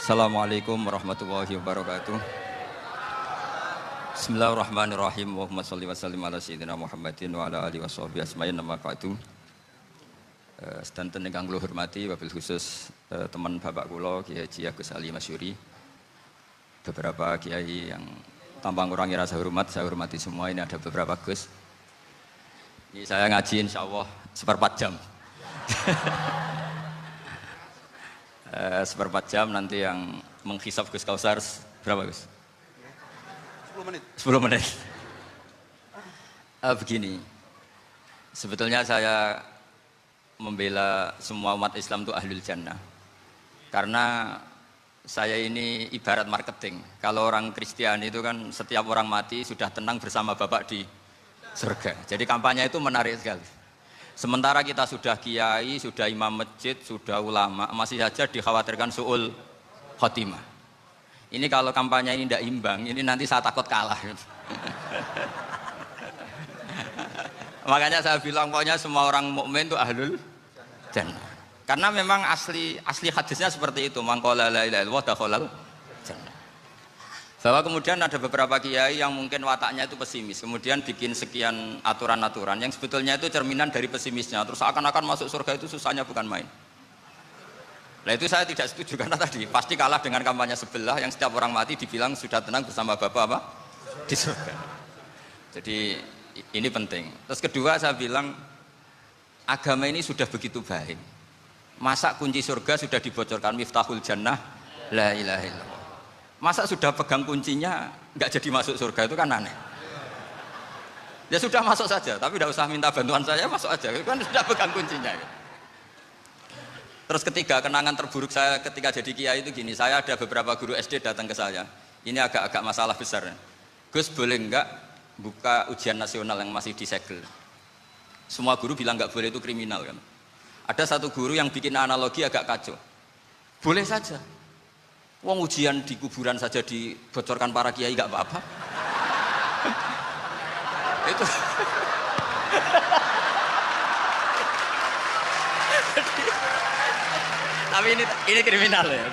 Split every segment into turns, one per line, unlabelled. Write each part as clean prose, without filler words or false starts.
Assalamualaikum warahmatullahi wabarakatuh. Bismillahirrahmanirrahim. Allahumma sholli wa sallim ala sayyidina Muhammadin wa ala alihi washabihi asma'in nama ba'du. Sedanten ingkang kula hormati wabil khusus teman bapak kula Kiai Haji Agus Ali Masyuri. Beberapa kiai yang tanpa ngurangi rasa hormat, saya hormati semua. Ini ada beberapa Gus. Ini saya ngaji insyaallah seperempat jam. Seperempat jam nanti yang menghisap Gus Kausar berapa Gus?
10 menit.
10 menit. Begini, sebetulnya saya membela semua umat Islam itu ahlul jannah. Karena saya ini ibarat marketing. Kalau orang Kristiani itu kan setiap orang mati sudah tenang bersama Bapak di surga. Jadi kampanye itu menarik sekali. Sementara kita sudah kiai, sudah imam masjid, sudah ulama, masih saja dikhawatirkan su'ul khotimah. Ini kalau kampanye ini tidak imbang, ini nanti saya takut kalah. Makanya saya bilang pokoknya semua orang mukmin itu ahlul jannah. Karena memang asli hadisnya seperti itu, man qala la ilaha illallah dakhalal jannah. Bahwa kemudian ada beberapa kiai yang mungkin wataknya itu pesimis, kemudian bikin sekian aturan-aturan yang sebetulnya itu cerminan dari pesimisnya, terus akan-akan masuk surga itu susahnya bukan main. Nah itu saya tidak setuju karena tadi pasti kalah dengan kampanye sebelah yang setiap orang mati dibilang sudah tenang bersama Bapak apa? Di surga. Jadi ini penting. Terus kedua saya bilang agama ini sudah begitu baik. Masa kunci surga sudah dibocorkan miftahul jannah la ilaha illallah. Masa sudah pegang kuncinya nggak jadi masuk surga itu kan aneh. Ya sudah masuk saja, tapi tidak usah minta bantuan saya, masuk aja. Kan sudah pegang kuncinya. Terus ketiga, kenangan terburuk saya ketika jadi kiai itu gini, saya ada beberapa guru SD datang ke saya. Ini agak-agak masalah besar. Gus boleh nggak buka ujian nasional yang masih disegel? Semua guru bilang nggak boleh, itu kriminal kan. Ada satu guru yang bikin analogi agak kacau. Boleh saja. Wong ujian di kuburan saja dibocorkan para kiai nggak apa-apa. Itu. Tapi ini kriminal ya.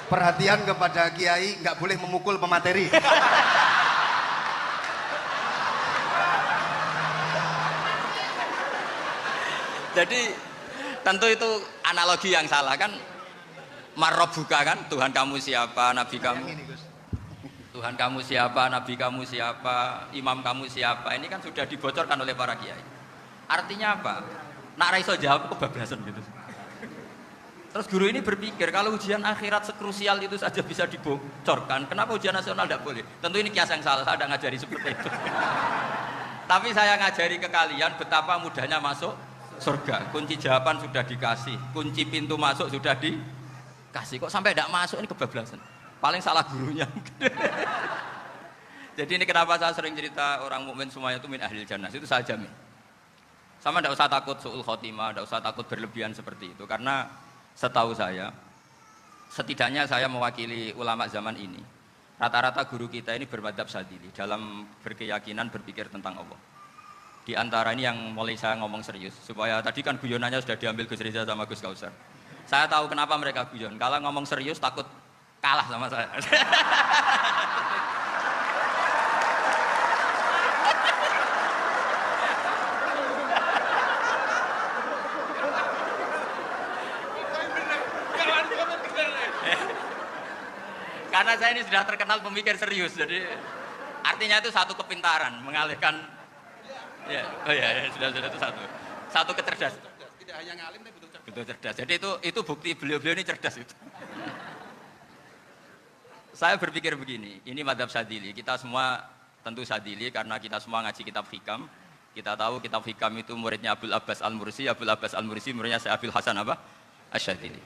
Perhatian kepada kiai, nggak boleh memukul pemateri.
Jadi tentu itu analogi yang salah kan. Marrobuka kan, Tuhan kamu siapa, Nabi kamu. Tuhan kamu siapa, Nabi kamu siapa, imam kamu siapa. Ini kan sudah dibocorkan oleh para kiai. Artinya apa? Nak raiso jawab kebablasan gitu. Terus guru ini berpikir kalau ujian akhirat sekrusial itu saja bisa dibocorkan, kenapa ujian nasional tidak boleh? Tentu ini kias yang salah, saya tidak ngajari seperti itu. Tapi saya ngajari ke kalian betapa mudahnya masuk surga. Kunci jawaban sudah dikasih, kunci pintu masuk sudah dikasih. Kok sampai tidak masuk, ini kebablasan. Paling salah gurunya. Jadi ini kenapa saya sering cerita orang mukmin semuanya itu min ahlil jannah, itu saya jamin. Sama tidak usah takut su'ul khotimah, tidak usah takut berlebihan seperti itu. Karena setahu saya, setidaknya saya mewakili ulama zaman ini. Rata-rata guru kita ini bermadzhab Syadzili dalam berkeyakinan berpikir tentang Allah. Di antara ini yang mulai saya ngomong serius, supaya tadi kan guyonannya sudah diambil Gus Reza sama Gus Kausar. Saya tahu kenapa mereka guyon. Kalau ngomong serius takut kalah sama saya. Karena saya ini sudah terkenal pemikir serius, jadi artinya itu satu kepintaran mengalihkan. Ya, oh ya, sudah itu satu kecerdasan.
Tidak hanya ngalim tapi
betul cerdas. Jadi itu bukti beliau-beliau ini cerdas itu. Saya berpikir begini, ini madzhab Syadzili. Kita semua tentu Syadzili karena kita semua ngaji kitab hikam. Kita tahu kitab hikam itu muridnya Abdul Abbas Al-Mursi, Abdul Abbas Al-Mursi muridnya Syekh Abdul Hasan apa? Asy-Syadzili.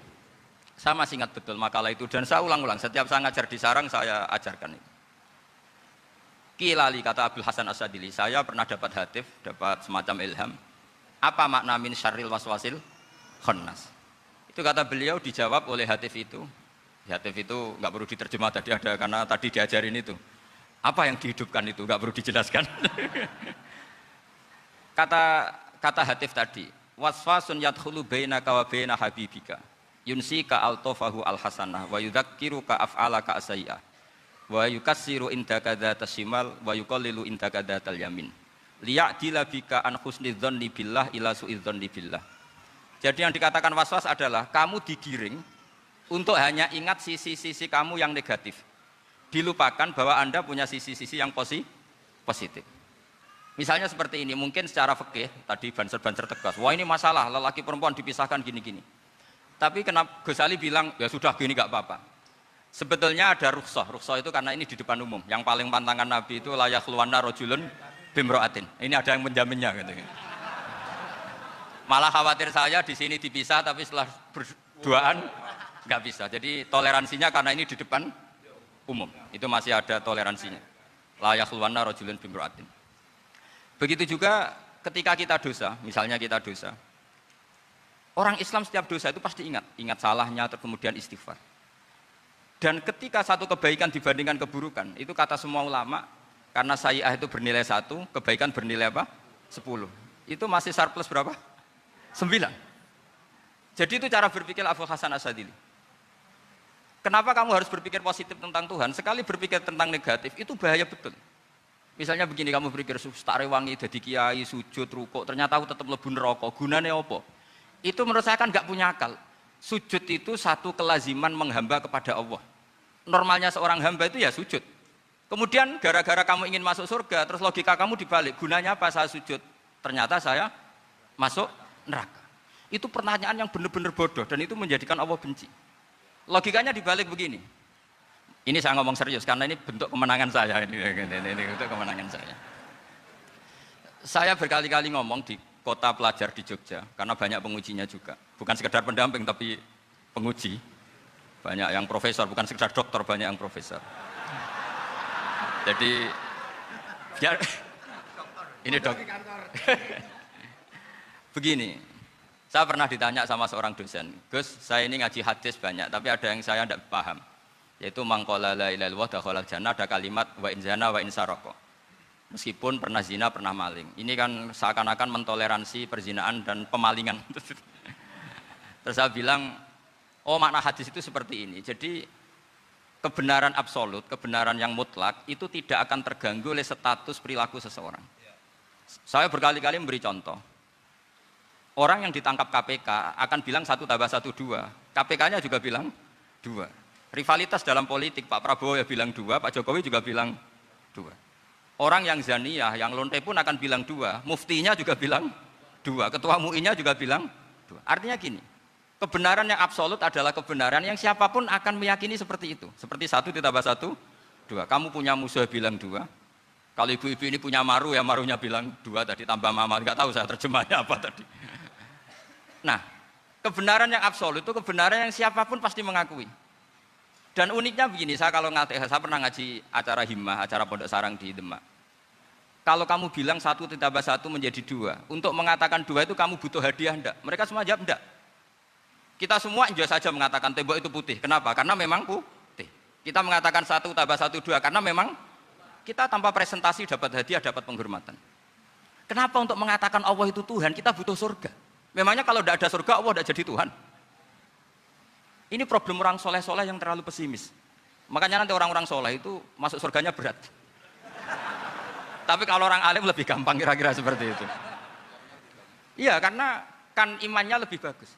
Saya masih ingat betul makalah itu dan saya ulang-ulang. Setiap saya ngajar di sarang saya ajarkan itu. Kilali kata Abdul Hasan Asy-Syadzili, saya pernah dapat hatif, dapat semacam ilham. Apa makna min syarril waswasil khannas? Itu kata beliau dijawab oleh hatif itu. Hatif itu nggak perlu diterjemah tadi ada karena tadi diajarin itu. Apa yang dihidupkan itu nggak perlu dijelaskan. kata hatif tadi, waswasun yadkhulu bainaka wa baina habibika yunsi ka altofahu alhasanah wa yudzakiru ka af'ala ka asai'ah wa yukassiru indaka dzatas shimal wa yuqallilu indaka dzatal yamin liya'dila bika an husnidzanni billah ila su'idzanni billah. Jadi yang dikatakan waswas adalah kamu digiring untuk hanya ingat sisi-sisi kamu yang negatif, dilupakan bahwa Anda punya sisi-sisi yang positif. Misalnya seperti ini, mungkin secara fikih tadi banser-banser tegas, wah ini masalah lelaki perempuan dipisahkan gini-gini. Tapi kenapa Ghazali bilang ya sudah gini gak apa-apa. Sebetulnya ada rukhsah itu karena ini di depan umum. Yang paling pantangan Nabi itu layak luwana rojulun bimro'atin. Ini ada yang menjaminnya gitu. Malah khawatir saya di sini dipisah tapi setelah berduaan nggak bisa. Jadi toleransinya karena ini di depan umum. Itu masih ada toleransinya. Layak luwana rojulun bimro'atin. Begitu juga ketika kita dosa, misalnya kita dosa. Orang Islam setiap dosa itu pasti ingat salahnya, terus kemudian istighfar. Dan ketika satu kebaikan dibandingkan keburukan, itu kata semua ulama, karena sayi'ah itu bernilai 1, kebaikan bernilai apa? 10. Itu masih surplus berapa? 9. Jadi itu cara berpikir Abu Hasan Asyadzili. Kenapa kamu harus berpikir positif tentang Tuhan? Sekali berpikir tentang negatif, itu bahaya betul. Misalnya begini, kamu berpikir, tak rewangi, jadi kiai, sujud, rukuk, ternyata aku tetap lebu neraka, gunanya apa? Itu menurut saya kan nggak punya akal. Sujud itu satu kelaziman menghamba kepada Allah. Normalnya seorang hamba itu ya sujud. Kemudian gara-gara kamu ingin masuk surga, terus logika kamu dibalik, gunanya apa saya sujud? Ternyata saya masuk neraka. Itu pertanyaan yang benar-benar bodoh dan itu menjadikan Allah benci. Logikanya dibalik begini. Ini saya ngomong serius karena ini bentuk kemenangan saya. Ini bentuk kemenangan saya. Saya berkali-kali ngomong di kota pelajar di Jogja karena banyak pengujinya juga. Bukan sekedar pendamping tapi penguji. Banyak yang profesor, bukan sekedar dokter, banyak yang profesor. Jadi biar ini dok. Begini, saya pernah ditanya sama seorang dosen, Gus, saya ini ngaji hadis banyak, tapi ada yang saya tidak paham, yaitu mangqala la ilaha illallah dakhalal jannah, ada kalimat wa in zana wa in saraka. Meskipun pernah zina, pernah maling. Ini kan seakan-akan mentoleransi perzinaan dan pemalingan. Terus saya bilang, oh makna hadis itu seperti ini. Jadi kebenaran absolut, kebenaran yang mutlak itu tidak akan terganggu oleh status perilaku seseorang. Saya berkali-kali memberi contoh. Orang yang ditangkap KPK akan bilang 1 tambah 1 2. KPK-nya juga bilang 2. Rivalitas dalam politik, Pak Prabowo ya bilang 2, Pak Jokowi juga bilang 2. Orang yang zaniyah, yang lonte pun akan bilang 2. Muftinya juga bilang 2. Ketua MUI-nya juga bilang 2. Artinya gini, kebenaran yang absolut adalah kebenaran yang siapapun akan meyakini seperti itu. Seperti 1 ditambah 1, 2. Kamu punya musuh bilang 2. Kalau ibu-ibu ini punya maru, ya marunya bilang 2 tadi, tambah mama. Enggak tahu saya terjemahnya apa tadi. Nah, kebenaran yang absolut itu kebenaran yang siapapun pasti mengakui. Dan uniknya begini, saya pernah ngaji acara himmah, acara pondok sarang di Demak. Kalau kamu bilang 1 ditambah 1 menjadi 2, untuk mengatakan 2 itu kamu butuh hadiah enggak? Mereka semua jawab enggak. Kita semua enjoy saja mengatakan tembok itu putih. Kenapa? Karena memang putih. Kita mengatakan 1 tambah 1 2 karena memang kita tanpa presentasi dapat hadiah, dapat penghormatan. Kenapa untuk mengatakan Allah itu Tuhan kita butuh surga? Memangnya kalau tidak ada surga Allah tidak jadi Tuhan? Ini problem orang soleh-soleh yang terlalu pesimis. Makanya nanti orang-orang soleh itu masuk surganya berat. Tapi kalau orang alim lebih gampang kira-kira seperti itu. Iya, karena kan imannya lebih bagus.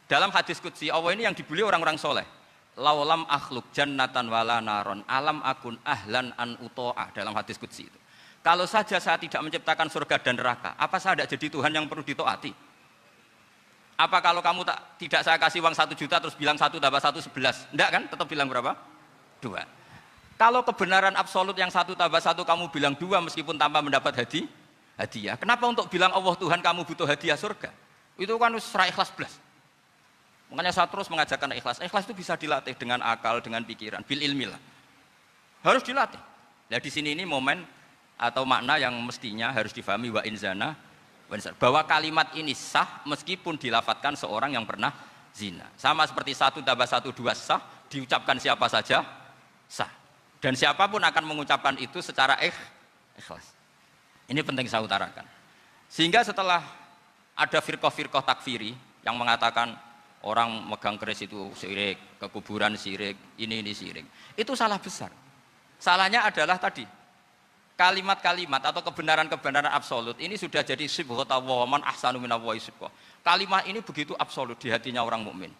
Dalam hadis qudsi Allah ini yang dibuli orang-orang soleh. Laulam akhluk jannatan wala naron alam akun ahlan an uto'ah, dalam hadis qudsi itu. Kalau saja saya tidak menciptakan surga dan neraka, apa saya tidak jadi Tuhan yang perlu ditaati? Apa kalau kamu tidak saya kasih uang 1 juta terus bilang 1 tambah 1 11? Enggak kan? Tetap bilang berapa? 2. Kalau kebenaran absolut yang 1 tambah 1 kamu bilang 2 meskipun tanpa mendapat hadiah. Kenapa untuk bilang Allah Tuhan kamu butuh hadiah surga? Itu kan serah ikhlas belas. Makanya saya terus mengajarkan ikhlas. Ikhlas itu bisa dilatih dengan akal, dengan pikiran, bil ilmi lah. Harus dilatih. Nah di sini ini momen atau makna yang mestinya harus difahami wa inzana bahwa kalimat ini sah meskipun dilafadzkan seorang yang pernah zina. Sama seperti 1 tambah 1 2 sah, diucapkan siapa saja sah. Dan siapapun akan mengucapkan itu secara ikhlas. Ini penting saya utarakan. Sehingga setelah ada firqah-firqah takfiri yang mengatakan orang megang keris itu syirik, ke kuburan syirik, ini syirik. Itu salah besar. Salahnya adalah tadi kalimat-kalimat atau kebenaran-kebenaran absolut ini sudah jadi sibghatullah man ahsanu minallahi sibghah. Kalimat ini begitu absolut di hatinya orang mukmin.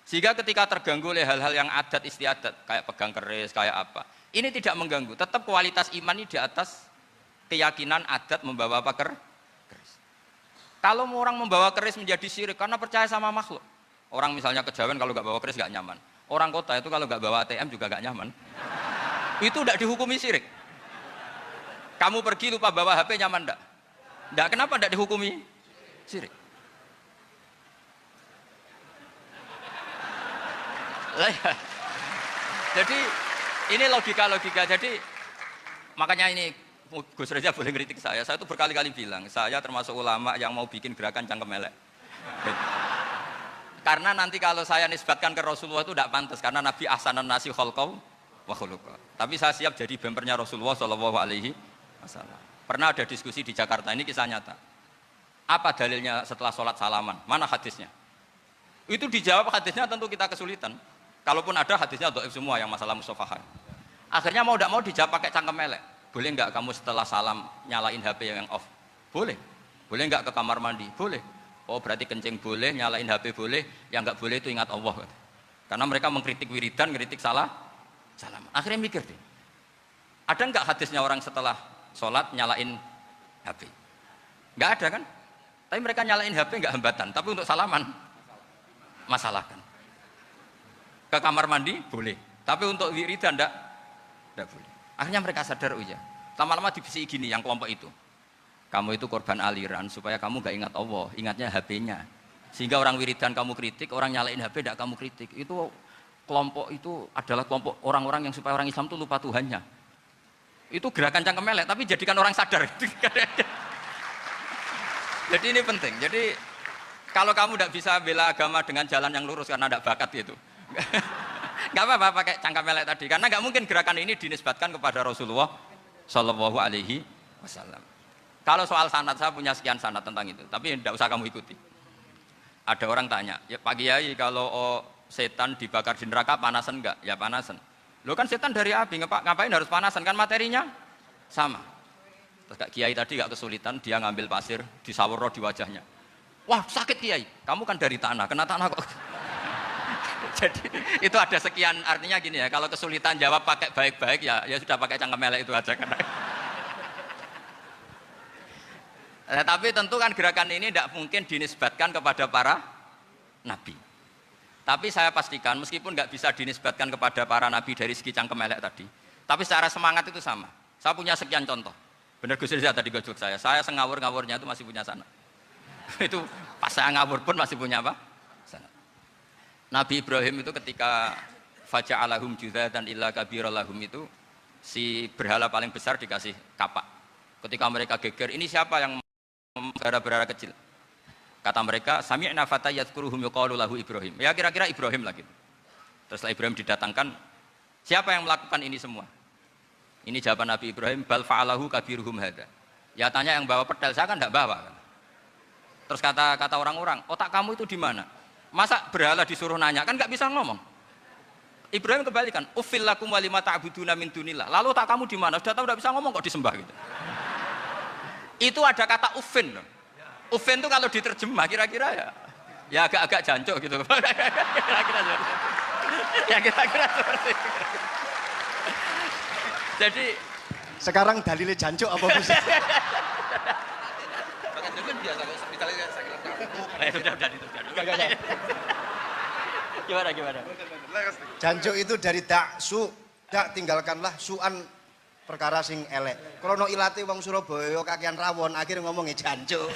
Sehingga ketika terganggu oleh hal-hal yang adat istiadat kayak pegang keris, kayak apa, ini tidak mengganggu. Tetap kualitas iman ini di atas keyakinan adat membawa apa keris. Kalau orang membawa keris menjadi syirik karena percaya sama makhluk. Orang misalnya kejawen kalau nggak bawa keris nggak nyaman. Orang kota itu kalau nggak bawa ATM juga nggak nyaman. Itu tidak dihukumi syirik. Kamu pergi lupa bawa HP nyaman enggak? Enggak, kenapa enggak dihukumi syirik? Jadi ini logika-logika. Jadi makanya ini Gus Reza boleh ngeritik saya. Saya itu berkali-kali bilang, saya termasuk ulama yang mau bikin gerakan cangkem elek. Karena nanti kalau saya nisbatkan ke Rasulullah itu tidak pantas karena Nabi ahsanan nasi khalqau wa khuluqa. Tapi saya siap jadi bempernya Rasulullah sallallahu alaihi wasallam. Pernah ada diskusi di Jakarta, ini kisah nyata. Apa dalilnya setelah sholat salaman? Mana hadisnya? Itu dijawab hadisnya tentu kita kesulitan. Kalaupun ada hadisnya dhaif semua yang masalah musafahan. Akhirnya mau tidak mau dijawab pakai cangkem elek. Boleh enggak kamu setelah salam nyalain HP yang off? Boleh. Boleh enggak ke kamar mandi? Boleh. Oh berarti kencing boleh, nyalain HP boleh, yang enggak boleh itu ingat Allah. Karena mereka mengkritik wiridan, ngeritik salam. Akhirnya mikir deh. Ada enggak hadisnya orang setelah sholat nyalain HP? Enggak ada kan? Tapi mereka nyalain HP enggak hambatan, tapi untuk salaman masalahkan. Ke kamar mandi boleh, tapi untuk wiridan enggak boleh. Akhirnya mereka sadar, oh iya, lama-lama dibisi gini yang kelompok itu. Kamu itu korban aliran supaya kamu gak ingat Allah, ingatnya HP-nya. Sehingga orang wiridan kamu kritik, orang nyalain HP tidak kamu kritik. Itu kelompok itu adalah kelompok orang-orang yang supaya orang Islam itu lupa Tuhannya. Itu gerakan cangkem elek, tapi jadikan orang sadar. Jadi ini penting. Jadi kalau kamu tidak bisa bela agama dengan jalan yang lurus karena tidak bakat gitu. Gak apa-apa pakai cangkem elek tadi, karena gak mungkin gerakan ini dinisbatkan kepada Rasulullah Shallallahu Alaihi Wasallam. Kalau soal sanad, saya punya sekian sanad tentang itu, tapi tidak usah kamu ikuti. Ada orang tanya, ya Pak Kiai kalau setan dibakar di neraka panasan enggak? Ya panasan. Lo kan setan dari api, ngapain harus panasan? Kan materinya sama. Terus Kak Kiai tadi gak kesulitan, dia ngambil pasir, disawur di wajahnya. Wah sakit Kiai, kamu kan dari tanah, kena tanah kok. Jadi itu ada sekian, artinya gini ya, kalau kesulitan jawab pakai baik-baik ya sudah pakai cangkem elek itu aja kan. Tapi tentu kan gerakan ini tidak mungkin dinisbatkan kepada para nabi. Tapi saya pastikan meskipun nggak bisa dinisbatkan kepada para nabi dari segi cangkem elek tadi, tapi secara semangat itu sama. Saya punya sekian contoh. Benar Gus Riza tadi gojok saya sengawur-ngawurnya itu masih punya sana. Itu pas saya ngawur pun masih punya apa? Nabi Ibrahim itu ketika faja'alahum judhatan illa kabiralahum itu si berhala paling besar dikasih kapak. Ketika mereka geger, ini siapa yang berhala kecil? Kata mereka, sami'na fata yadhkuruhum yuqalu lahu Ibrahim. Ya kira-kira Ibrahim lagi. Terus setelah Ibrahim didatangkan, siapa yang melakukan ini semua? Ini jawaban Nabi Ibrahim, bal fa'alahu kabiruhum hadza. Ya tanya yang bawa pedal, saya kan enggak bawa kan. Terus kata orang-orang, otak kamu itu di mana? Masa berhala disuruh nanya, kan nggak bisa ngomong. Ibrahim kembalikan, ufil lakum walima ta'buduna min dunillah. Lalu tak kamu di mana? Sudah tahu nggak bisa ngomong kok disembah gitu. Itu ada kata ufin. Ufin itu kalau diterjemah kira-kira ya agak-agak jancuk gitu. Kira-kira seperti itu. Jadi
Sekarang dalilnya jancuk apa Gus?
Gimana?
Jancuk itu dari daksu, dak tinggalkanlah suan perkara sing elek. Krono ilate wong Surabaya kakean rawon, akhirnya ngomongnya jancuk.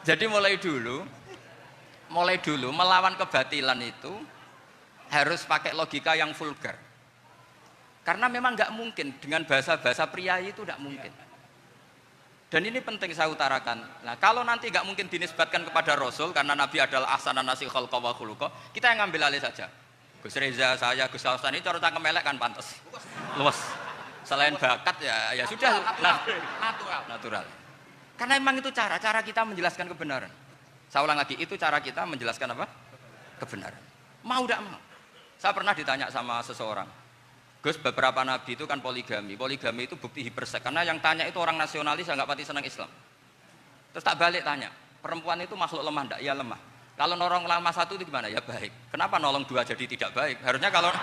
Jadi mulai dulu melawan kebatilan itu harus pakai logika yang vulgar. Karena memang nggak mungkin dengan bahasa-bahasa priayi itu nggak mungkin. Dan ini penting saya utarakan. Nah, kalau nanti nggak mungkin dinisbatkan kepada Rasul karena Nabi adalah ahsanan nasi khalqa wa khuluqa, kita yang ngambil alih saja. Gus Reza, saya, Gus Hasan ini cara cangkem elek kan pantas. Luas. Selain bakat ya sudah natural. Karena memang itu cara kita menjelaskan kebenaran. Saya ulang lagi, itu cara kita menjelaskan apa? Kebenaran. Mau tidak mau. Saya pernah ditanya sama seseorang, Gus, beberapa nabi itu kan poligami. Poligami itu bukti hiperseks. Karena yang tanya itu orang nasionalis yang nggak pati senang Islam. Terus tak balik tanya, perempuan itu makhluk lemah enggak? Iya lemah. Kalau nolong lama satu itu gimana? Ya baik. Kenapa nolong dua jadi tidak baik? Harusnya kalau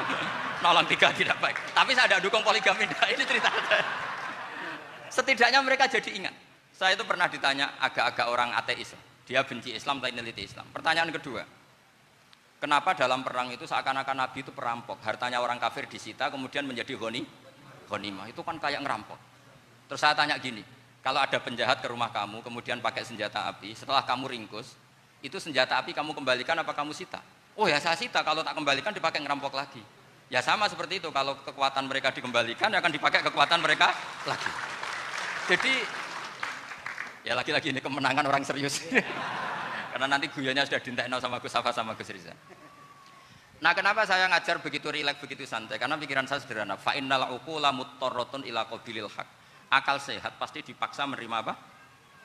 nolong tiga tidak baik. Tapi saya tidak dukung poligami. Ini cerita. Setidaknya mereka jadi ingat. Saya itu pernah ditanya agak-agak orang ateis. Dia benci Islam, tapi meneliti Islam. Pertanyaan kedua, kenapa dalam perang itu seakan-akan Nabi itu perampok? Hartanya orang kafir disita, kemudian menjadi ghanimah. Itu kan kayak ngerampok. Terus saya tanya gini, kalau ada penjahat ke rumah kamu, kemudian pakai senjata api, setelah kamu ringkus, itu senjata api kamu kembalikan apa kamu sita? Oh ya saya sita, kalau tak kembalikan dipakai ngerampok lagi. Ya sama seperti itu, kalau kekuatan mereka dikembalikan akan dipakai kekuatan mereka lagi. Jadi ya lagi-lagi ini kemenangan orang serius. Karena nanti guyanya sudah dintekno sama Gus Safa sama Gus Riza. Nah kenapa saya ngajar begitu rileks, begitu santai? Karena pikiran saya sederhana. Fa innal uqula muttarratun ila qabilil haq. Akal sehat pasti dipaksa menerima apa?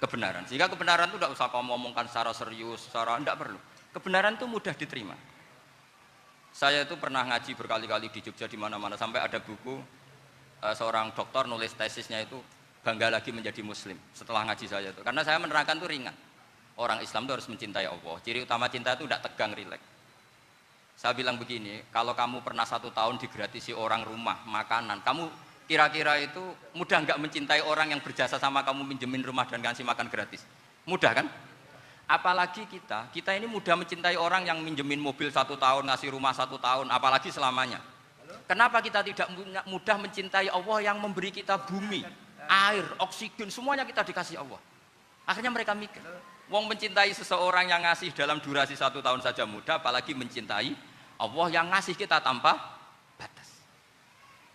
Kebenaran. Sehingga kebenaran itu tidak usah kamu ngomongkan secara serius, secara tidak perlu. Kebenaran itu mudah diterima. Saya itu pernah ngaji berkali-kali di Jogja di mana-mana sampai ada buku seorang dokter nulis tesisnya itu bangga lagi menjadi muslim setelah ngaji saya itu. Karena saya menerangkan itu ringan. Orang Islam itu harus mencintai Allah. Ciri utama cinta itu tidak tegang, rileks. Saya bilang begini, kalau kamu pernah 1 tahun digratisi orang rumah, makanan, kamu kira-kira itu mudah nggak mencintai orang yang berjasa sama kamu minjemin rumah dan ngasih makan gratis? Mudah kan? Apalagi kita ini mudah mencintai orang yang minjemin mobil 1 tahun, ngasih rumah 1 tahun, apalagi selamanya. Kenapa kita tidak mudah mencintai Allah yang memberi kita bumi, air, oksigen, semuanya kita dikasih Allah? Akhirnya mereka mikir, wong mencintai seseorang yang ngasih dalam durasi 1 tahun saja mudah, apalagi mencintai Allah yang ngasih kita tanpa batas.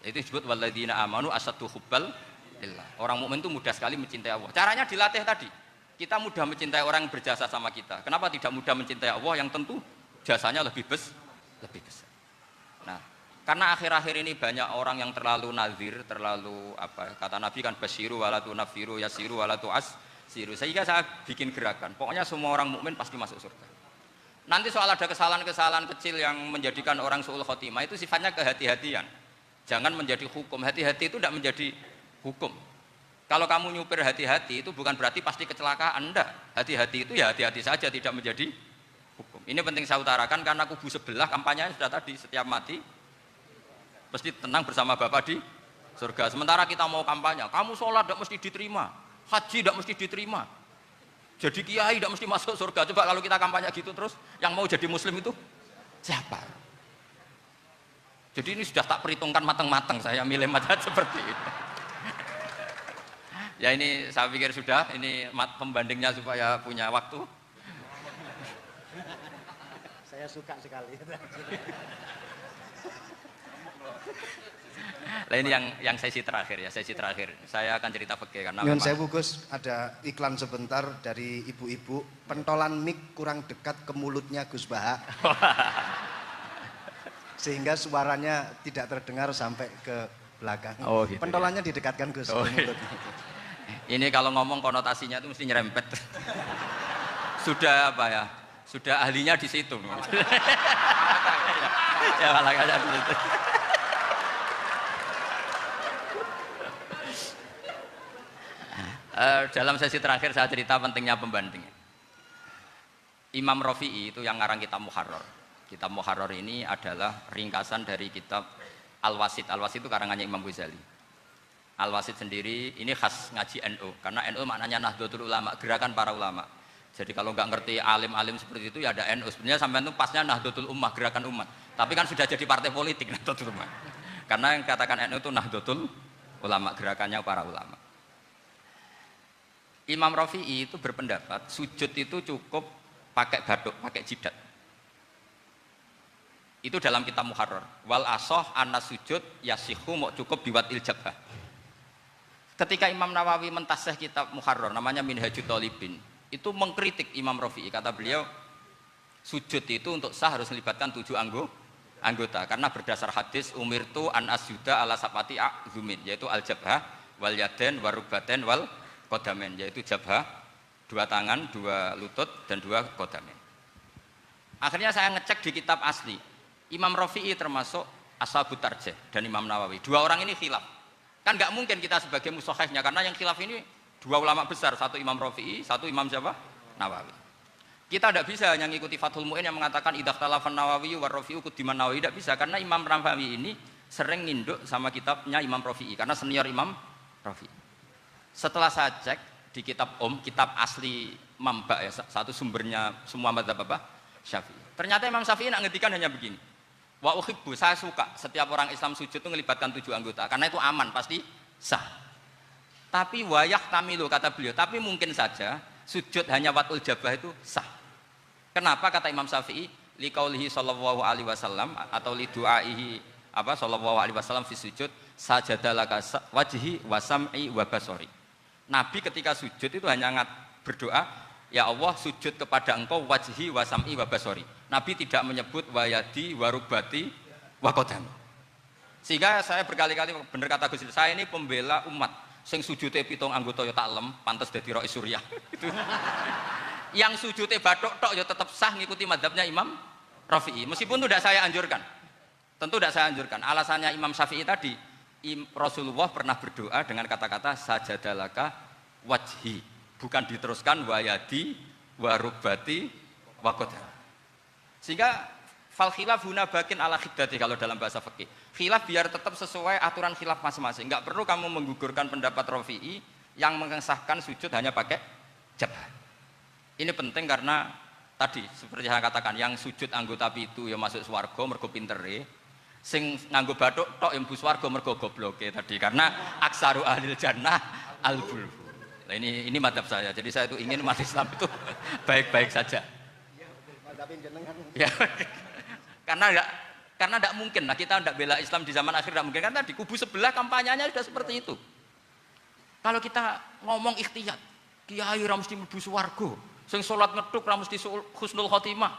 Itu disebut walladzina amanu asaddu hubbal lillah. Orang mukmin itu mudah sekali mencintai Allah. Caranya dilatih tadi. Kita mudah mencintai orang yang berjasa sama kita. Kenapa tidak mudah mencintai Allah yang tentu jasanya lebih besar? Nah, karena akhir-akhir ini banyak orang yang terlalu nazir, terlalu apa? Kata Nabi kan basyiru wala tunafiru, yasiru wala tu'assiru. Sehingga saya bikin gerakan. Pokoknya semua orang mukmin pasti masuk surga. Nanti soal ada kesalahan-kesalahan kecil yang menjadikan orang su'ul khotimah itu sifatnya kehati-hatian. Jangan menjadi hukum. Hati-hati itu tidak menjadi hukum. Kalau kamu nyupir hati-hati itu bukan berarti pasti kecelakaan. Enggak. Hati-hati itu ya hati-hati saja, tidak menjadi hukum. Ini penting saya utarakan karena kubu sebelah kampanye sudah tadi, setiap mati pasti tenang bersama Bapak di surga. Sementara kita mau kampanye, kamu sholat tidak mesti diterima, haji tidak mesti diterima, jadi kiai tidak mesti masuk surga. Coba kalau kita kampanye gitu terus, yang mau jadi muslim itu siapa? Jadi ini sudah tak perhitungkan matang-matang, saya milih macam seperti itu. Ya ini saya pikir sudah, ini pembandingnya supaya punya waktu.
Saya suka sekali.
Nah ini yang sesi terakhir ya, sesi terakhir. Saya akan cerita fikih karena
Nyun sewu Gus, ada iklan sebentar dari ibu-ibu, pentolan mic kurang dekat ke mulutnya Gus Baha. Sehingga suaranya tidak terdengar sampai ke belakang.
Oh, gitu,
pentolannya ya? Didekatkan Gus ke mulut.
Ini kalau ngomong konotasinya itu mesti nyerempet. Sudah apa ya? Sudah ahlinya di situ. Ya malah kayak gitu. Dalam sesi terakhir saya cerita pentingnya pembanding. Imam Rafi'i itu yang ngarang kitab Muharrar. Kitab Muharrar ini adalah ringkasan dari kitab Al-Wasit. Al-Wasit itu karangannya Imam Ghazali. Al-Wasit sendiri ini khas ngaji NU, karena NU maknanya Nahdlatul Ulama, gerakan para ulama. Jadi kalau nggak ngerti alim-alim seperti itu ya ada NU. Sebenarnya sampai itu pasnya Nahdlatul Ummah, gerakan umat. Tapi kan sudah jadi partai politik Nahdlatul Ummah. Karena yang katakan NU itu Nahdlatul Ulama, gerakannya para ulama. Imam Rafi'i itu berpendapat sujud itu cukup pakai baduk, pakai jidat. Itu dalam kitab Muharrar. Wal asoh anna sujud yasihu mau cukup biwatil jabhah. Ketika Imam Nawawi mentasih kitab Muharrar namanya Minhajut Thalibin, itu mengkritik Imam Rafi'i. Kata beliau, sujud itu untuk sah harus melibatkan 7 anggota karena berdasar hadis umirtu an asyuda ala sapati azumin, yaitu al jabhah wal yaden warubaten wal kodamen, yaitu jabhah 2 tangan, 2 lutut dan 2 kodamen. Akhirnya saya ngecek di kitab asli Imam Rafi'i termasuk Ashabut Tarjih dan Imam Nawawi, 2 orang ini khilaf. Kan nggak mungkin kita sebagai mushahihnya karena yang khilaf ini 2 ulama besar, satu Imam Rafi'i, satu Imam siapa? Nawawi. Kita tidak bisa hanya mengikuti Fathul Mu'in yang mengatakan idza khtalafan Nawawi war Rafi'u qudiman Nawawi, tidak bisa karena Imam Nawawi ini sering nginduk sama kitabnya Imam Rafi'i karena senior Imam Rafi'i. Setelah saya cek di kitab kitab asli Mamba ya, satu sumbernya semua mazhab apa? Syafi'i. Ternyata Imam Syafi'i nak ngedikan hanya begini. Wa uhibbu, saya suka setiap orang Islam sujud itu melibatkan 7 anggota karena itu aman, pasti sah. Tapi wayah tamilu kata beliau, tapi mungkin saja sujud hanya watul jabah itu sah. Kenapa kata Imam Syafi'i? Liqaulihi sallallahu alaihi wasallam atau li du'aihi apa sallallahu alaihi wasallam fi sujud sajadalaka wajhi wa sam'i wa basari. Nabi ketika sujud itu hanya berdoa, ya Allah sujud kepada engkau wajhi wa sam'i wa basari. Nabi tidak menyebut wayadi wa rubati wa qadami. Sehingga saya berkali-kali benar kata Gus, saya ini pembela umat sing sujude 7 anggota ya taklem pantes dadi Rais Suriah. Itu. Yang sujudnya batok tok ya tetap sah ngikuti madhabnya Imam Rafi'i, meskipun itu tidak saya anjurkan, tentu tidak saya anjurkan. Alasannya Imam Syafi'i tadi, Rasulullah pernah berdoa dengan kata-kata sajadalaka wajhi, bukan diteruskan wayadi warubati wakoda. Sehingga fal khilaf huna bakin ala khidati kalau dalam bahasa fikih. Khilaf biar tetap sesuai aturan khilaf masing-masing, nggak perlu kamu menggugurkan pendapat Rafi'i yang mengesahkan sujud hanya pakai jabah. Ini penting karena tadi seperti saya katakan, yang sujud anggota itu ya masuk swarga mergo pintere, sing nganggo bathuk tok yang mlebu swarga mergo gobloke tadi, karena aksaru ahlil jannah al-bulbul. Nah, ini madhab saya. Jadi saya itu ingin umat Islam itu baik-baik saja. Ya, karena tidak mungkin lah kita tidak bela Islam di zaman akhir, tidak mungkin kan tadi kubu sebelah kampanyenya sudah seperti itu. Kalau kita ngomong ikhtiyat, kiai ra mesti mlebu swarga, sing sholat ngeduk ra mesti husnul khotimah,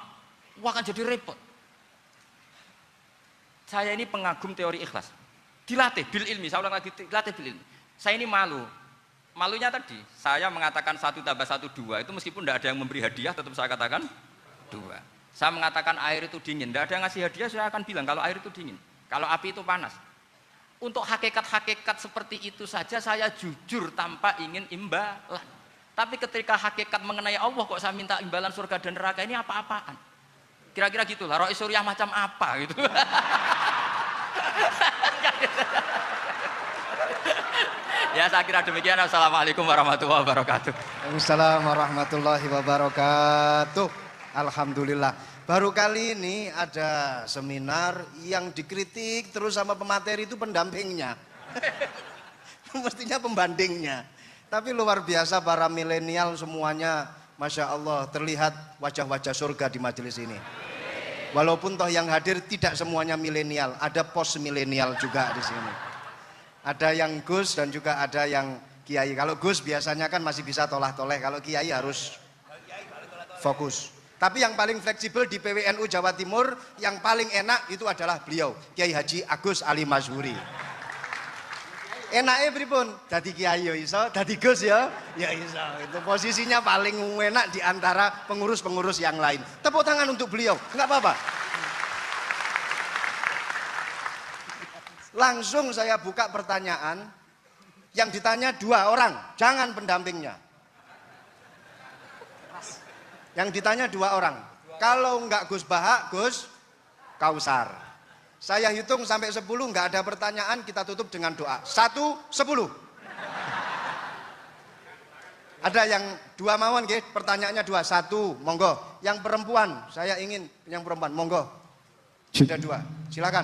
wah kan jadi repot. Saya ini pengagum teori ikhlas, dilatih bil ilmi, saya ulang lagi, dilatih bil ilmi. Saya ini malunya tadi saya mengatakan 1 tambah 1 2 itu meskipun tidak ada yang memberi hadiah tetap saya katakan 2. Saya mengatakan air itu dingin, tidak ada yang ngasih hadiah, saya akan bilang kalau air itu dingin, kalau api itu panas. Untuk hakikat-hakikat seperti itu saja saya jujur tanpa ingin imbalan. Tapi ketika hakikat mengenai Allah kok saya minta imbalan surga dan neraka, ini apa-apaan? Kira-kira gitulah, Rais Suriah macam apa gitu. Ya saya kira demikian. Assalamualaikum warahmatullahi wabarakatuh.
Waalaikumsalam warahmatullahi wabarakatuh. Alhamdulillah. Baru kali ini ada seminar yang dikritik terus sama pemateri itu pendampingnya. Mestinya pembandingnya. Tapi luar biasa para milenial semuanya, Masya Allah, terlihat wajah-wajah surga di majelis ini. Walaupun toh yang hadir tidak semuanya milenial, ada post milenial juga di sini. Ada yang Gus dan juga ada yang Kiai. Kalau Gus biasanya kan masih bisa tolah-toleh, kalau Kiai harus fokus. Tapi yang paling fleksibel di PWNU Jawa Timur, yang paling enak itu adalah beliau, Kiai Haji Agus Ali Mazhuri. Enaknya pripun? Dadi kiai ya iso, dadi Gus ya iso. Itu posisinya paling enak di antara pengurus-pengurus yang lain. Tepuk tangan untuk beliau, enggak apa-apa. Langsung saya buka pertanyaan. Yang ditanya 2 orang, jangan pendampingnya. Yang ditanya 2 orang. Kalau enggak Gus Baha, Gus Kausar. Saya hitung sampai 10, nggak ada pertanyaan, kita tutup dengan doa. 1, 10. Ada yang 2 mawon, nggih? Pertanyaannya 2. 1, monggo. Yang perempuan, saya ingin yang perempuan, monggo. Sudah 2, silakan.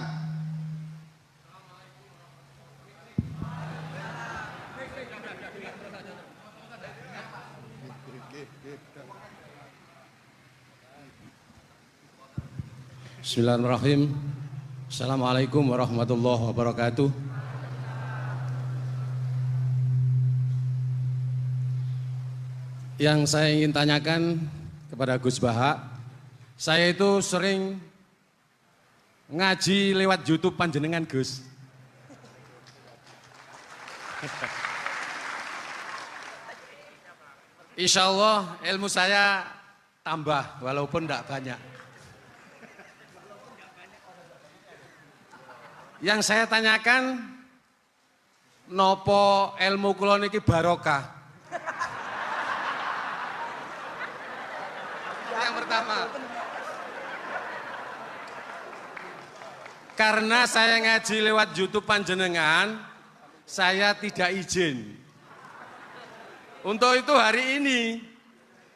Bismillahirrahmanirrahim. Assalamualaikum warahmatullahi wabarakatuh. Yang saya ingin tanyakan kepada Gus Baha, saya itu sering ngaji lewat YouTube panjenengan Gus. Insya Allah ilmu saya tambah walaupun tidak banyak. Yang saya tanyakan, nopo ilmu kula niki barokah? Yang pertama, karena saya ngaji lewat YouTube panjenengan, saya tidak izin. Untuk itu hari ini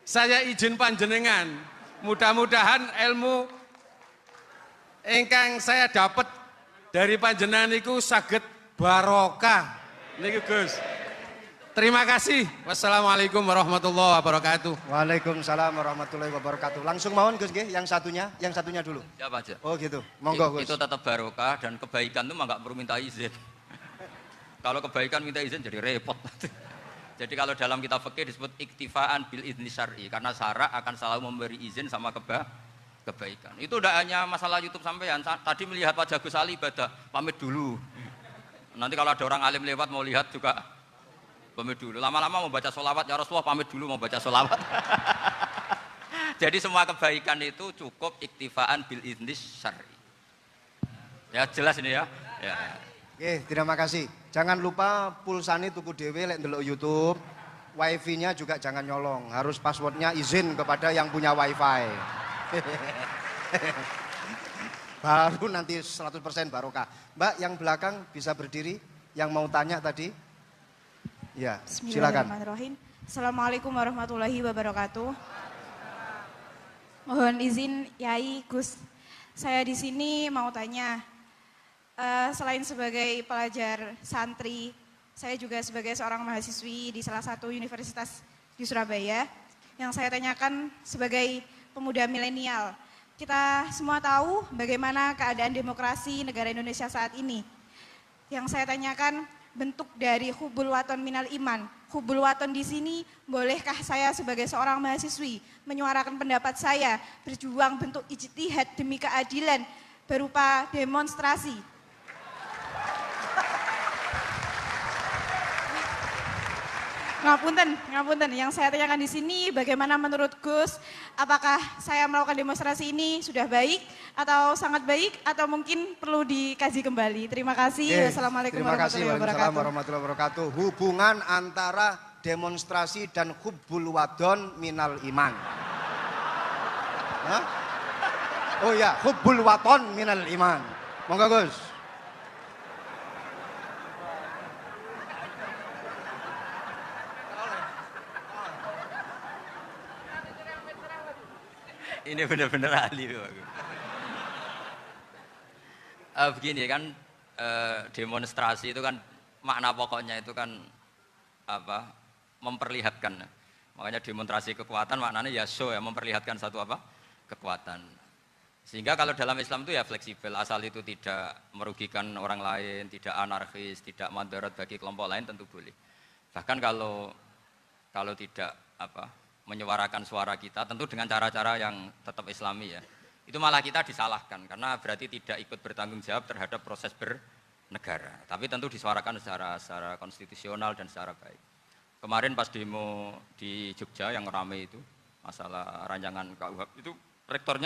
saya izin panjenengan. Mudah-mudahan ilmu ingkang saya dapat dari panjenengan itu saged barokah. Niku Gus. Terima kasih. Wassalamualaikum warahmatullahi wabarakatuh.
Waalaikumsalam warahmatullahi wabarakatuh. Langsung mohon Gus nggih, yang satunya dulu.
Ya Pak.
Oh gitu. Monggo Gus.
Itu tetap barokah dan kebaikan itu mah nggak perlu minta izin. Kalau kebaikan minta izin jadi repot. Jadi kalau dalam kitab fikih disebut iktifaan bil idzni syar'i, karena syara akan selalu memberi izin sama kebaikan. Itu tidak hanya masalah YouTube sampean. Tadi melihat wajah Gus Ali ibadah, pamit dulu. Nanti kalau ada orang alim lewat mau lihat juga pamit dulu. Lama-lama mau baca sholawat, ya Rasulullah pamit dulu mau baca sholawat. Jadi semua kebaikan itu cukup iktifaan bil idzni syar'i. Ya jelas ini ya. Ya.
Oke, terima kasih. Jangan lupa pulsani tuku dhewe lek ndelok YouTube. Wifi-nya juga jangan nyolong. Harus passwordnya izin kepada yang punya wifi. Baru nanti 100% barokah. Mbak yang belakang bisa berdiri. Yang mau tanya tadi. Ya, silakan.
Bismillahirrahmanirrahim. Assalamualaikum warahmatullahi wabarakatuh. Mohon izin Yai Gus. Saya di sini mau tanya. Selain sebagai pelajar santri, saya juga sebagai seorang mahasiswi di salah satu universitas di Surabaya. Yang saya tanyakan sebagai pemuda milenial, kita semua tahu bagaimana keadaan demokrasi negara Indonesia saat ini. Yang saya tanyakan bentuk dari hubbul waton minal iman. Hubbul waton di sini, bolehkah saya sebagai seorang mahasiswi menyuarakan pendapat saya, berjuang bentuk ijtihad demi keadilan berupa demonstrasi. Ngapunten. Yang saya tanyakan di sini, bagaimana menurut Gus, apakah saya melakukan demonstrasi ini sudah baik atau sangat baik atau mungkin perlu dikaji kembali? Terima kasih. Wassalamualaikum
warahmatullahi wabarakatuh. Hubungan antara demonstrasi dan hubbul wadon minal iman. Hah? Oh ya, hubbul waton minal iman. Monggo Gus.
Ini benar-benar ahli. Begini kan, demonstrasi itu kan makna pokoknya itu kan apa? Memperlihatkan. Makanya demonstrasi kekuatan maknanya ya show ya, memperlihatkan satu apa? Kekuatan. Sehingga kalau dalam Islam itu ya fleksibel, asal itu tidak merugikan orang lain, tidak anarkis, tidak madarat bagi kelompok lain tentu boleh. Bahkan kalau tidak apa? Menyuarakan suara kita tentu dengan cara-cara yang tetap islami ya, itu malah kita disalahkan karena berarti tidak ikut bertanggung jawab terhadap proses bernegara, tapi tentu disuarakan secara konstitusional dan secara baik. Kemarin pas demo di Jogja yang ramai itu masalah rancangan KUHP itu rektor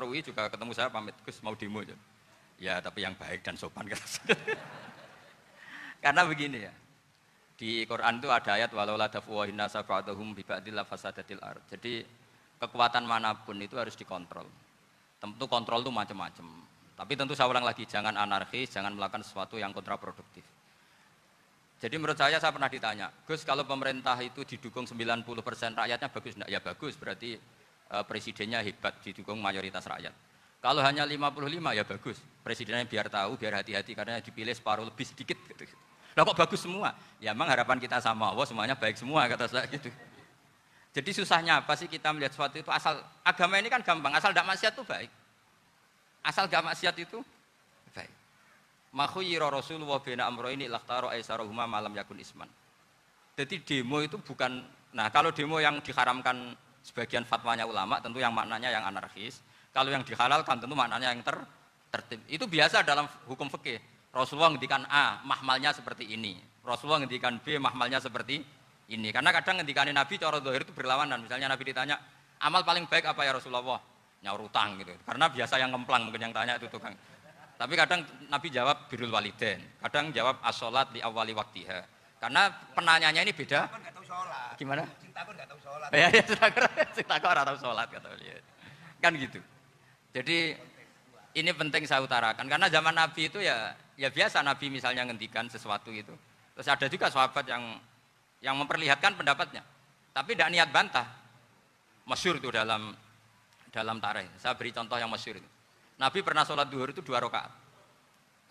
UI juga ketemu saya, pamit Gus mau demo ya tapi yang baik dan sopan karena begini ya. Di Quran itu ada ayat walau la daf'uhin nasa ba'dahum bi ba'dil fasadatil ard. Jadi kekuatan manapun itu harus dikontrol. Tentu kontrol itu macam-macam. Tapi tentu saya ulang lagi, jangan anarkis, jangan melakukan sesuatu yang kontraproduktif. Jadi menurut saya pernah ditanya, Gus kalau pemerintah itu didukung 90% rakyatnya bagus enggak? Ya bagus, berarti presidennya hebat, didukung mayoritas rakyat. Kalau hanya 55 ya bagus, presidennya biar tahu, biar hati-hati karena dipilih separuh lebih sedikit gitu. Lah kok bagus semua? Ya emang harapan kita sama Allah semuanya baik semua kata saya gitu. Jadi susahnya apa sih kita melihat sesuatu itu asal agama ini kan gampang, asal tidak maksiat itu baik. Asal tidak maksiat itu baik. Makhuyira Rasulullah bina amroini lakhtaro aisarahuma malam yakun isman. Jadi demo itu bukan, nah kalau demo yang diharamkan sebagian fatwanya ulama tentu yang maknanya yang anarkis. Kalau yang dihalalkan tentu maknanya yang tertib. Itu biasa dalam hukum fikih. Rasulullah ngendikan A, mahmalnya seperti ini. Rasulullah ngendikan B, mahmalnya seperti ini. Karena kadang ngendikanin Nabi cara zahir itu berlawanan. Misalnya Nabi ditanya, amal paling baik apa ya Rasulullah? Nyaur utang gitu. Karena biasa yang ngemplang mungkin yang tanya itu tukang. Tapi kadang Nabi jawab birrul walidain. Kadang jawab as-sholat li awwali waktiha. Karena penanyanya ini beda.
Takon enggak tahu sholat.
Gimana?
Sing takon enggak tahu sholat.
Ya, sing takon ora tahu sholat kata beliau. Kan gitu. Jadi ini penting saya utarakan karena zaman Nabi itu ya biasa Nabi misalnya ngendikan sesuatu itu. Terus ada juga sahabat yang memperlihatkan pendapatnya. Tapi tidak niat bantah. Masyhur itu dalam tarikh. Saya beri contoh yang masyhur itu. Nabi pernah sholat duhur itu 2 rakaat.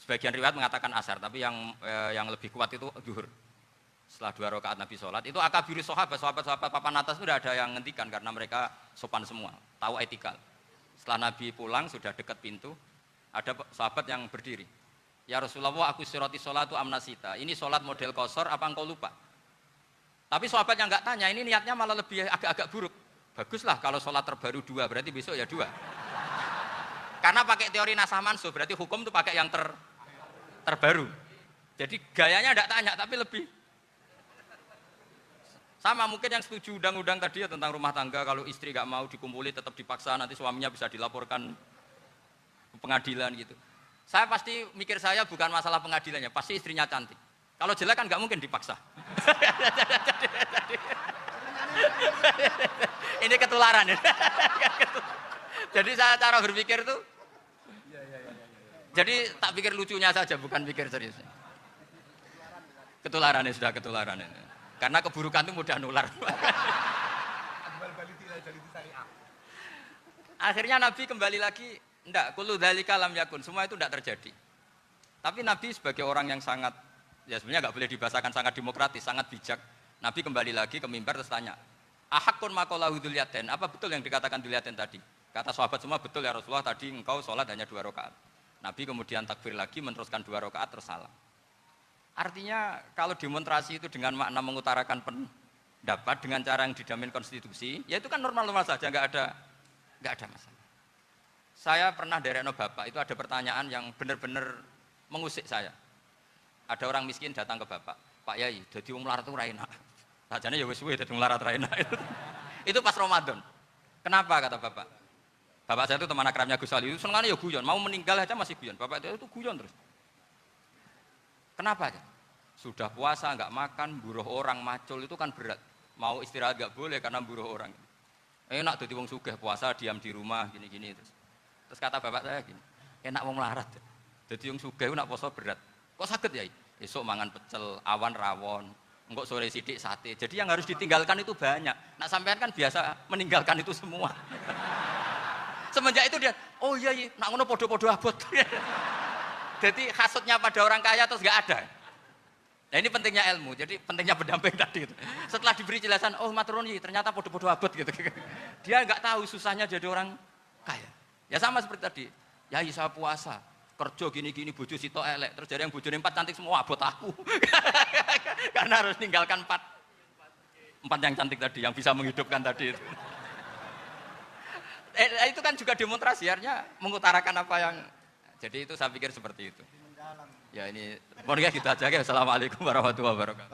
Sebagian riwayat mengatakan asar, tapi yang lebih kuat itu duhur. Setelah 2 rakaat Nabi sholat, itu akabiru sahabat papan atas itu sudah ada yang ngendikan karena mereka sopan semua, tahu etikal. Setelah Nabi pulang sudah dekat pintu, ada sahabat yang berdiri. Ya Rasulullah, aku siroti sholatu amnasita. Ini sholat model kosor, apa engkau lupa? Tapi sahabat yang nggak tanya, ini niatnya malah lebih agak-agak buruk. Baguslah kalau sholat terbaru 2, berarti besok ya 2. Karena pakai teori nasah mansuh, berarti hukum itu pakai yang terbaru. Jadi gayanya enggak tanya, tapi lebih sama mungkin yang setuju undang-undang tadi ya tentang rumah tangga, kalau istri nggak mau dikumpuli tetap dipaksa, nanti suaminya bisa dilaporkan ke pengadilan gitu. Saya pasti mikir saya bukan masalah pengadilannya, pasti istrinya cantik. Kalau jelek kan nggak mungkin dipaksa. Ini ketularan ya. Jadi saya cara berpikir tuh, jadi tak pikir lucunya saja, bukan pikir serius. Ketularan ya, sudah ketularan ini. Karena keburukan itu mudah nular. Akhirnya Nabi kembali lagi, enggak, kullu dzalika lam yakun, semua itu enggak terjadi. Tapi Nabi sebagai orang yang sangat, ya sebenarnya enggak boleh dibahasakan sangat demokratis, sangat bijak. Nabi kembali lagi ke mimbar terus tanya, ahakun maqalahu dzulyaten, apa betul yang dikatakan dzulyaten tadi? Kata sahabat semua, betul ya Rasulullah, tadi engkau sholat hanya 2 rakaat. Nabi kemudian takbir lagi, meneruskan 2 rakaat terus salam. Artinya kalau demonstrasi itu dengan makna mengutarakan pendapat dengan cara yang dijamin konstitusi, ya itu kan normal-normal saja, nggak ada masalah. Saya pernah derekno bapak, itu ada pertanyaan yang benar-benar mengusik saya. Ada orang miskin datang ke bapak, Pak Yai, jadi wong melarat itu ra enak. Sajane ya wis suwe dadi melarat ra enak. Itu pas Ramadan. Kenapa kata bapak? Bapak saya itu teman akrabnya Gus Ali, itu senengane ya guyon, mau meninggal aja masih guyon. Bapak itu guyon terus. Kenapa? Sudah puasa nggak makan, buruh orang macul itu kan berat. Mau istirahat nggak boleh karena buruh orang. Enak jadi wong sugih puasa diam di rumah gini-gini terus. Terus kata bapak saya gini, enak wong melarat. Jadi wong sugih nak puasa berat. Kok sakit ya? Esok mangan pecel, awan rawon, engkau sore sidik sate. Jadi yang harus ditinggalkan itu banyak. Nak sampean kan biasa meninggalkan itu semua. Semenjak itu dia, oh iya, nak ngono podo-podo abot. Jadi hasutnya pada orang kaya terus nggak ada. Nah ini pentingnya ilmu, jadi pentingnya pendamping tadi itu. Setelah diberi jelasan, oh maturuni ternyata podo-podo abot gitu. Dia nggak tahu susahnya jadi orang kaya. Ya sama seperti tadi, ya saya puasa, kerja gini-gini, bojo sitok elek, terus jadi yang bojone 4 cantik semua abot aku. Karena harus tinggalkan 4 yang cantik tadi, yang bisa menghidupkan tadi itu. Itu kan juga demonstrasi, artinya mengutarakan apa yang. Jadi itu saya pikir seperti itu. Ya ini, pokoknya gitu aja ya. Assalamualaikum warahmatullahi wabarakatuh.